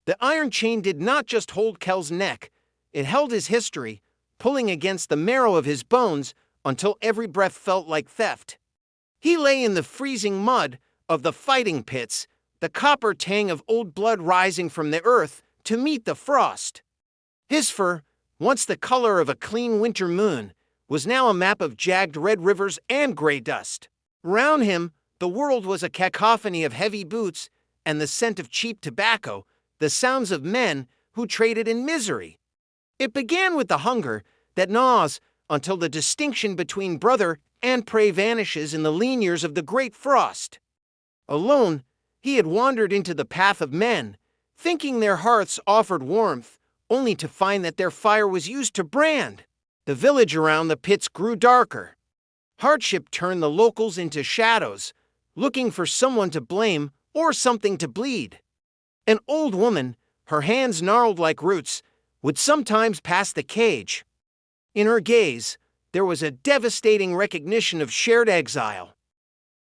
The iron chain did not just hold Kel's neck, it held his history, pulling against the marrow of his bones until every breath felt like theft. He lay in the freezing mud of the fighting pits, the copper tang of old blood rising from the earth to meet the frost. His fur, once the color of a clean winter moon, was now a map of jagged red rivers and gray dust. Round him, the world was a cacophony of heavy boots and the scent of cheap tobacco, the sounds of men who traded in misery. It began with the hunger that gnaws until the distinction between brother and prey vanishes in the lean years of the great frost. Alone, he had wandered into the path of men, thinking their hearths offered warmth, only to find that their fire was used to brand. The village around the pits grew darker. Hardship turned the locals into shadows, looking for someone to blame or something to bleed. An old woman, her hands gnarled like roots, would sometimes pass the cage. In her gaze, there was a devastating recognition of shared exile.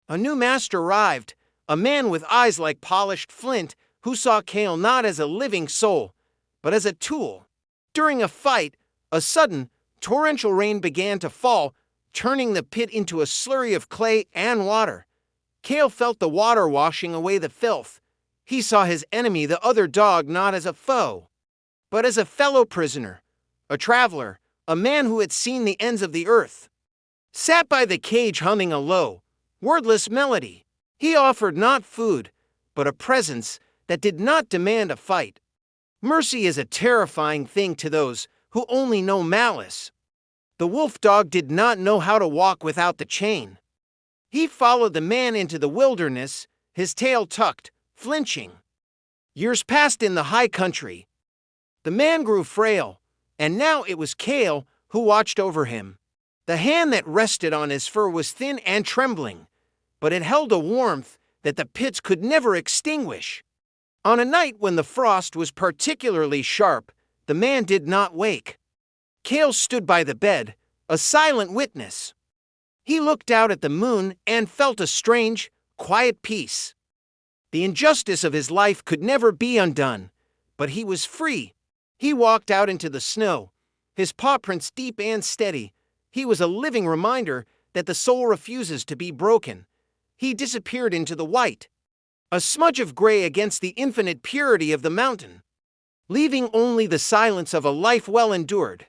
A new master arrived, a man with eyes like polished flint who saw Kale not as a living soul, but as a tool. During a fight, a sudden, torrential rain began to fall, turning the pit into a slurry of clay and water. Kale felt the water washing away the filth. He saw his enemy, the other dog, not as a foe, but as a fellow prisoner, a traveler, a man who had seen the ends of the earth. Sat by the cage humming a low, wordless melody, he offered not food, but a presence that did not demand a fight. Mercy is a terrifying thing to those who only know malice. The wolf dog did not know how to walk without the chain. He followed the man into the wilderness, his tail tucked, flinching. Years passed in the high country. The man grew frail, and now it was Kale who watched over him. The hand that rested on his fur was thin and trembling, but it held a warmth that the pits could never extinguish. On a night when the frost was particularly sharp, the man did not wake. Kale stood by the bed, a silent witness. He looked out at the moon and felt a strange, quiet peace. The injustice of his life could never be undone, but he was free. He walked out into the snow, his paw prints deep and steady. He was a living reminder that the soul refuses to be broken. He disappeared into the white, a smudge of gray against the infinite purity of the mountain, leaving only the silence of a life well endured.